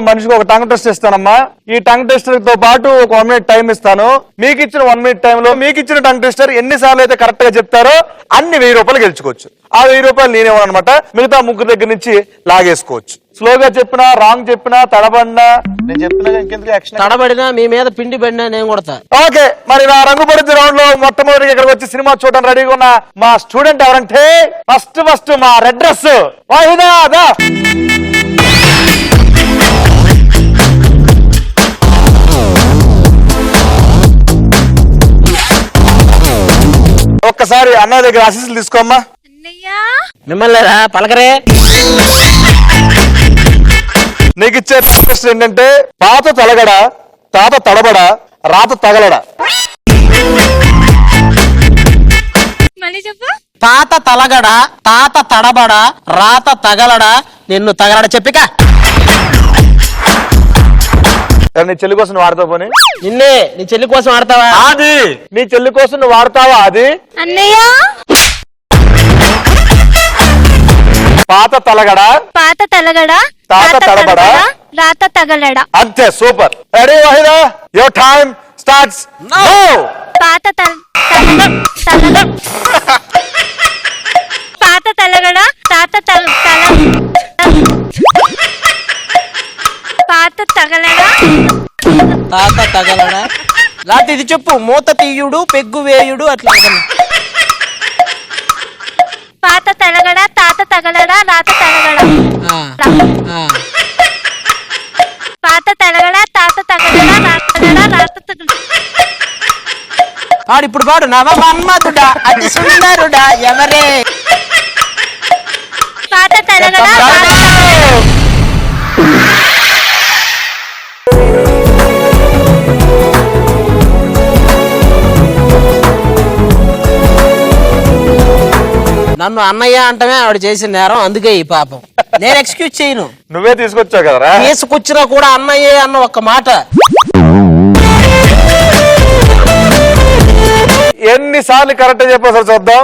మనిషికి ఒక tongue test ఇస్తానమ్మా. ఈ టంగ్ టెస్టర్ తో పాటు ఒక 1 minute టైం ఇస్తాను. మీకు ఇచ్చిన 1 minute టైంలో మీకు ఇచ్చిన టంగ్ టెస్టర్ ఎన్నిసార్లు అయితే కరెక్ట్ గా చెప్తారో అన్ని 1000 రూపాయలు గెలుచుకోవచ్చు. ఆ 1000 రూపాయలు నేనేమన్నమాట మిగతా ముగ్గురు దగ్గర నుంచి లాగేసుకోవచ్చు. స్లోగా చెప్పినా రాంగ్ చెప్పినా తడబడినా నేను చెప్పినా ఇంకెందుకు యాక్షన్ తడబడినా మీ మీద పిండి పడినా నేను కొడతా. ఓకే, మరి నా రంగు పడుతుంది రౌండ్ లో మొట్టమొదటి ఇక్కడికి వచ్చి సినిమా చూడడానికి రెడీగా ఉన్న మా స్టూడెంట్ ఎవరంటే ఫస్ట్ మా రెడ్ డ్రెస్ వాహిదా. ఒక్కసారి అన్నయ్య దగ్గర ఆశీస్సులు తీసుకోమ్మా. మిమ్మల్ని పలకరే. నీకు ఇచ్చే రిక్వెస్ట్ ఏంటంటే పాత తలగడ, తాత తడబడ, రాత తగలడ. తాత తలగడ, తాత తడబడ, రాత తగలడ, నిన్ను తగలడ చెప్పిక. నీ చెల్లి కోసం నువ్వు వాడతావు పోనీ? నిన్నే నీ చెల్లి కోసం ఆడతావా? అది నీ చెల్లి కోసం నువ్వు వాడతావా? అది అన్నయ్య పాత తలగడ, పాత తలగడ, తాత తడబడ, రాత తగలడ. అంతే, super. Ready Waheeda, your time starts now. పాత పాత తలగడ, తాత పాత తగలడ, తాత తగలడ. రాత ఇది చెప్పు. మూత తీయుడు, పెగ్గు వేయుడు, అట్లా పాత తలగడ, తాత తగలడ, రాత తగలడ. పాత తలగడ, తాత తగలడ, రాత తగలడ. పాడు ఇప్పుడు పాడు. నవ మన్మధుడా అతి సుందరుడా ఎవరే. పాత తలగడ, నన్ను అన్నయ్య అంటమే ఆవిడ చేసిన నేరం, అందుకే ఈ పాపం. నేను ఎక్స్క్యూజ్ చేయను. నువ్వే తీసుకొచ్చావు కదరా. తీసుకొచ్చినా కూడా అన్నయ్యే అన్న ఒక్క మాట. ఎన్నిసార్లు కరెక్ట్ చెప్పావు చూద్దాం.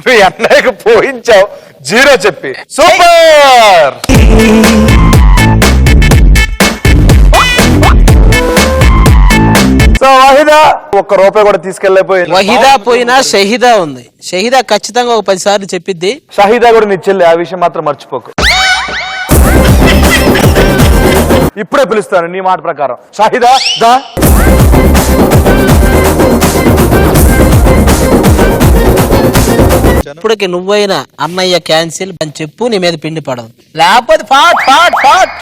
మీ అన్నయ్యకు పోయించావు 0 చెప్పి. సూపర్. సో వాహిదా ₹1 కూడా తీసుకెళ్ళిపోయింది. వహిదా పోయినా షహిదా ఉంది. షహిదా ఖచ్చితంగా ఒక 10 సార్లు చెప్పిద్ది. షహిదా కూడా నీ చెల్లి, ఆ విషయం మాత్రం మర్చిపోకు. ఇప్పుడే పిలుస్తాను నీ మాట ప్రకారం. షహిదా దా. ఇప్పటికి నువ్వైనా అన్నయ్య క్యాన్సిల్ అని చెప్పు, నీ మీద పిండి పడదు. లేకపోతే పాట్ పాట్ పాట్.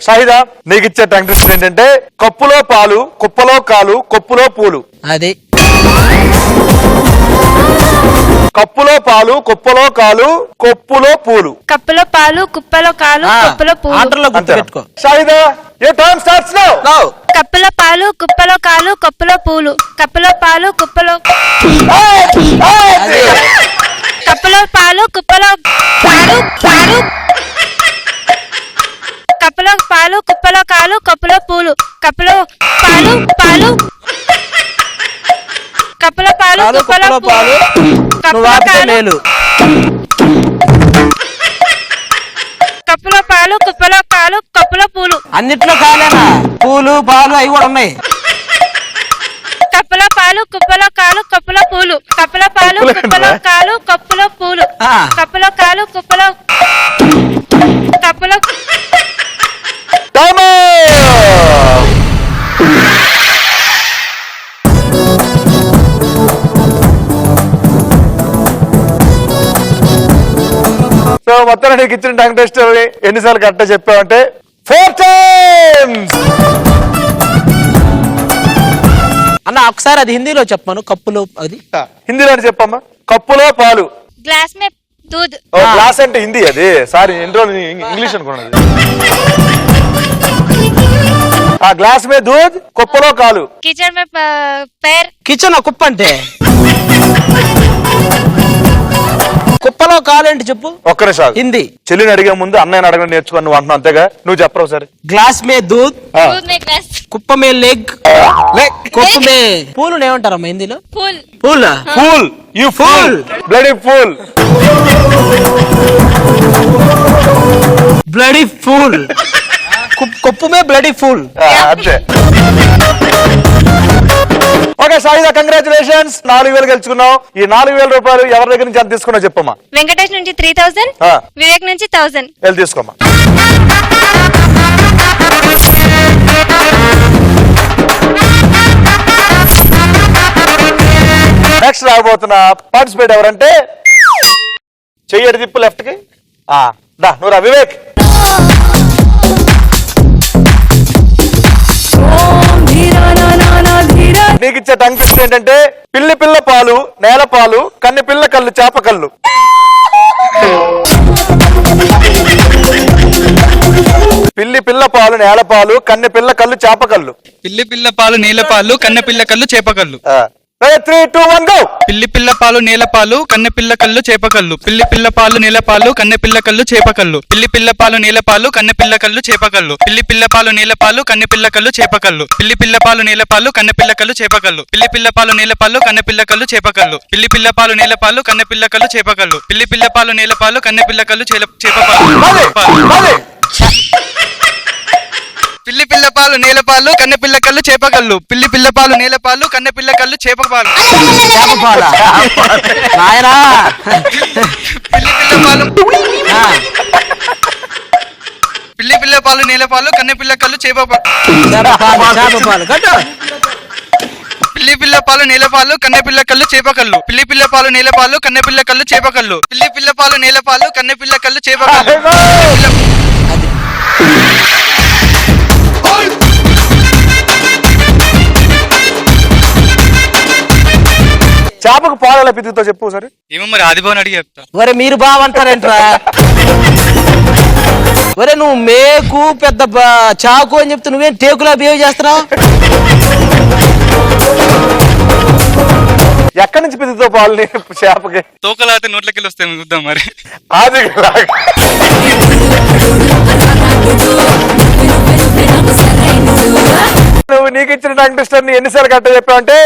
షహిదా నీకు ఇచ్చే టంగ్ టెస్ట్ ఏంటంటే కప్పులో పాలు, కుప్పలో కాలు, కొప్పులో పూలు. అది కప్పులో పాలు, కుప్పలో కాలు, కొప్పులో పూలు. కప్పులో పాలు, కుప్పలో కాలు, కొప్పులో పూలు. ఆర్డర్లో గుర్తు పెట్టుకో. షహిదా your time starts now. కప్పులో పాలు, కుప్పలో కాలు, కొప్పులో పూలు. కప్పులో పాలు, కుప్పలో కప్పులో పాలు, కుప్పలో పాలు పాలు. కప్పులో పాలు, కుప్పలో కాలు, కొప్పులో పూలు. కప్పులో పాలు పాలు. కప్పులో పాలు, కుప్పలో పాలు. కప్పులో కాలు, కప్పులో పాలు, కుప్పలో కాలు, కప్పులో పూలు. అన్నిట్లో కాలేనా? పూలు పాలు అవి కూడా ఉన్నాయి. కప్పులో పాలు, కుప్పలో కాలు, కప్పులో పూలు. కప్పులో పాలు, కుప్పలో కాలు, కప్పులో పూలు. కప్పులో కాలు, కుప్పలో కప్పులో. సో మొత్తం నీకు ఇచ్చిన టంగ్ టెస్ట్ ఎన్నిసార్లు కరెక్ట్ చెప్పావంటే 4 times. అన్న ఒకసారి అది హిందీలో చెప్పాను. కప్పులో అది హిందీలో చెప్పమ్మా. కప్పులో పాలు. గ్లాస్ మే दूध. గ్లాస్ అంటే హిందీ అది. సారీ ఎన్ని రోజులు ఇంగ్లీష్ అనుకున్నది. ఆ గ్లాస్ మే దూద్, కుప్పలో కాలు. కిచెన్ మే पैर. కిచెన్ కుప్ప అంటే కుప్పలో కాలు ఏంటి చెప్పు. ఒక్క నిమిషం హిందీ. చెల్లిని అడిగే ముందు అన్నయ్యని అడగడం నేర్చుకుని నువ్వు అంటున్నావు అంతేగా. నువ్వు చెప్పరావు సరే. గ్లాస్ మే దూద్, दूध में ग्लास. కుప్ప మే లెగ్, కుప్ప మే పూలు ఏమంటారమ్మా హిందీలో? फूल. పూల్ fool. You fool. Bloody fool. Bloody fool కొప్పుమే బ్లడీ ఫూల్. అంతే. Okay Saida, congratulations. 4000 గెలుచుకున్నావు. ఈ 4000 రూపాయలు ఎవరి దగ్గర నుంచి ఎంత తీసుకున్నావు చెప్పమ్మా. వెంకటేష్ నుంచి 3000, వివేక్ నుంచి 1000. వెళ్ళి తీసుకోమ్మా. నెక్స్ట్ రాబోతున్న పార్టిసిపేట్ ఎవరంటే చెయ్యడి తిప్పు లెఫ్ట్ కి. దా నువ్వు రా వివేక్. నీకు ఇచ్చే టంగ్ ట్విస్టర్ ఏంటంటే పిల్లి పిల్ల పాలు, నేల పాలు, కన్ని పిల్ల కళ్ళు, చేప కళ్ళు. పిల్లి పిల్ల పాలు, నేల పాలు, కన్నె పిల్ల కళ్ళు, చేప కళ్ళు. పిల్లి పిల్ల పాలు నీల పాలు కన్నె పిల్ల కళ్ళు చేప కళ్ళు. 3, 2, 1 గో. పిల్లి పిల్ల పాలు నీల పాలు కన్నె పిల్ల కళ్ళు చేప కళ్ళు. పిల్లి పిల్ల పాలు నీల పాలు కన్నె పిల్ల కళ్ళు చేప కళ్ళు. పిల్లి పిల్ల పాలు నీల పాలు కన్నె పిల్ల కళ్ళు చేప కళ్ళు. పిల్లి పిల్ల పాలు నీల పాలు కన్నె పిల్ల కళ్ళు చేప కళ్ళు. పిల్లి పిల్ల పాలు నీల పాలు కన్నె పిల్ల కళ్ళు చేప కళ్ళు. పిల్లి పిల్ల పాలు నీల పాలు కన్నె పిల్ల కళ్ళు చేప కళ్ళు. పిల్లి పిల్ల పాలు నీల పాలు కన్నె పిల్ల కళ్ళు చేప కళ్ళు. పిల్లి పిల్ల పాలు నీల పాలు కన్నె పిల్ల కళ్ళు చేప కళ్ళు. పిల్లి పిల్ల పాలు నీల పాలు కన్నె పిల్ల కళ్ళు చేప కళ్ళు. పిల్లి పిల్ల పాలు నీల పాలు కన్నె పిల్ల కళ్ళు చేప పాలు. పిల్లి పిల్ల పాలు నీల పాలు కన్నె పిల్ల కళ్ళు చేప పాలు. పిల్లి పిల్ల పాలు నీల పాలు కన్నె పిల్ల కళ్ళు చేప కళ్ళు. పిల్లి పిల్ల పాలు నీల పాలు కన్నె పిల్ల కళ్ళు చేప కళ్ళు. పిల్లి పిల్ల పాలు నీల పాలు కన్నె పిల్ల కళ్ళు చేప కళ్ళు. చేపకు పాలు ఎలా పితుకుతో చెప్పు సరే. ఏమో మరి ఆదిభవన్ అడిగి చెప్తా. ఒరే మీరు బాగుంటారేంట్రా? ఒరే నువ్వు మేకు పెద్ద చాకు అని చెప్తే నువ్వేం టేకులా బిహేవ్ చేస్తున్నావు? ఎక్కడి నుంచి పితుకుతో పాలు చేపకి? తోకలాతే నోట్లకి వస్తాయి చూద్దాం మరి. అది నువ్వు నీకు ఇచ్చిన టంగ్ ట్విస్టర్ ని ఎన్నిసార్లు కరెక్ట్ చెప్పావంటే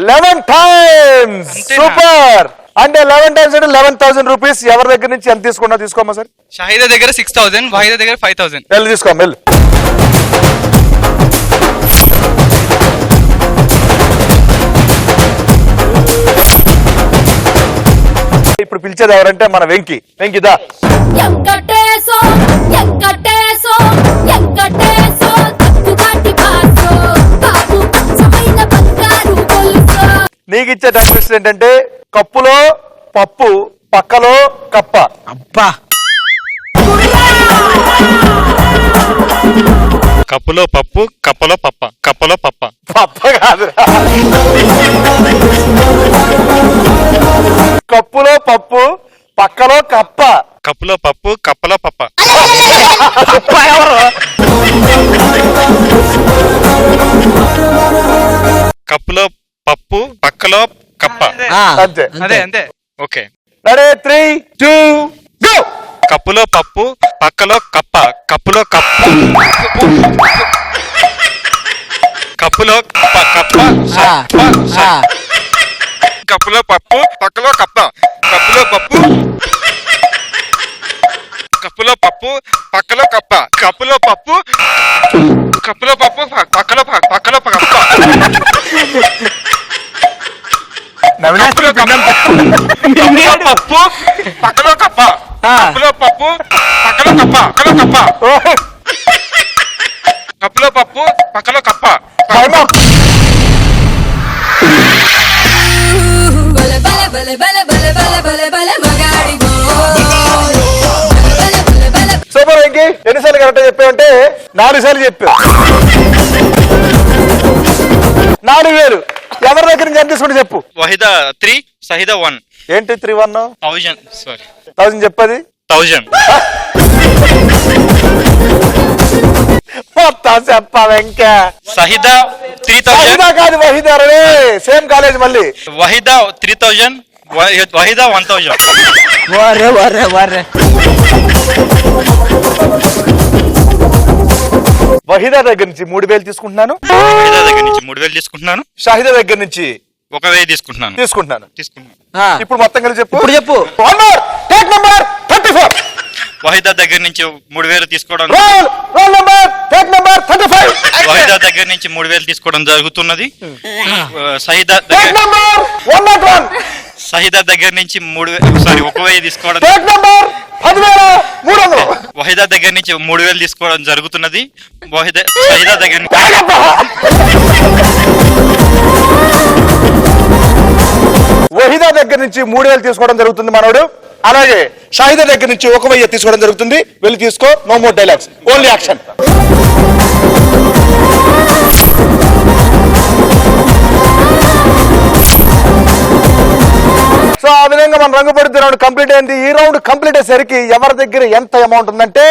11 times. సూపర్. అంటే 11 times అంటే 11,000 రూపీస్. ఎవరి దగ్గర నుంచి ఎంత తీసుకున్నా తీసుకోమా సార్. షాహిదా దగ్గర 6,000, వాహిదా దగ్గర 5,000. వెళ్ళి తీసుకోమా వెళ్ళు. ఇప్పుడు పిలిచేది ఎవరంటే మన వెంకీ. వెంకిదా. నీకు ఇచ్చే టంగ్ ట్విస్టర్ ఏంటంటే కప్పులో పప్పు, పక్కలో కప్ప. అబ్బా, కప్పులో పప్పు, కప్పలో పప్ప, కప్పలో పప్ప. పప్ప కాదు, కప్పులో పప్పు, పక్కలో కప్ప. కప్పులో పప్పు, కప్పలో పప్ప. కప్పులో పప్పు, పక్కలో కప్ప. అంతే అదే అంతే. ఓకే. Ready 3, 2 go. కప్పులో పప్పు, పక్కలో కప్ప, కప్పులో కప్ప. కప్పులో కప్ప. కప్పులో పప్పు, పక్కలో కప్ప, కప్పులో పప్పు. కప్పులో పప్పు, పక్కలో కప్ప, కప్పులో పప్పు. కప్పులో పప్పు, పక్కలో పక్కలో కప్ప. కప్పులో పప్పు, పక్కలో కప్ప, కప్పులో పప్పు, పక్కలో కప్ప, పక్కలో కప్ప. కప్పులో పప్పు, పక్కలో కప్ప. సూపర్ వెంకీ. ఎన్నిసార్లు కరెక్ట్ చెప్పావంటే 4 సార్లు చెప్పావు. 4,000. ఎవరి దగ్గర నుంచి ఎంత తీసుకుంటే చెప్పు. వహిదా 3, సహిదా 1. ఏంటి 3-1? 1000. సారీ 1000 చెప్పది. 1000. మొత్తం చెప్పా వెంకా. సహిదా 3000. కాదు వహీదా రే, సేమ్ కాలేజ్ మళ్ళీ. వహిదా 3000, వహిదా 1000. వహీదా దగ్గర నుంచి 3,000 తీసుకుంటున్నాను. వహిదా దగ్గర నుంచి 3,000 తీసుకుంటున్నాను. షాహిదా దగ్గర నుంచి ఒక 1000 తీసుకుంటున్నాను. ఇప్పుడు మొత్తం కలిసి చెప్పు. ఇప్పుడు చెప్పు. One more. Take number 34. Waheeda దగ్గర నుంచి 3000 తీసుకోవడం. Roll number. Take number 35. Waheeda దగ్గర నుంచి 3000 తీసుకోవడం జరుగుతున్నది. సహిదా Take number 101. సహిదా దగ్గర నుంచి 1000 తీసుకోవడం. Take number 10,300. వహీదా దగ్గర నుంచి 3000 తీసుకోవడం జరుగుతున్నది. సహిదా దగ్గర వహీదా దగ్గర నుంచి 3000 తీసుకోవడం జరుగుతుంది మనోడు. అలాగే షాహిదా దగ్గర నుంచి 1000 తీసుకోవడం జరుగుతుంది. వెళ్ళి తీసుకో. No more dialogues, only action. So ఆ విధంగా మన రంగు పడుతున్న రౌండ్ కంప్లీట్ అయింది. ఈ రౌండ్ కంప్లీట్ అయ్యేసరికి ఎవరి దగ్గర ఎంత అమౌంట్ ఉందంటే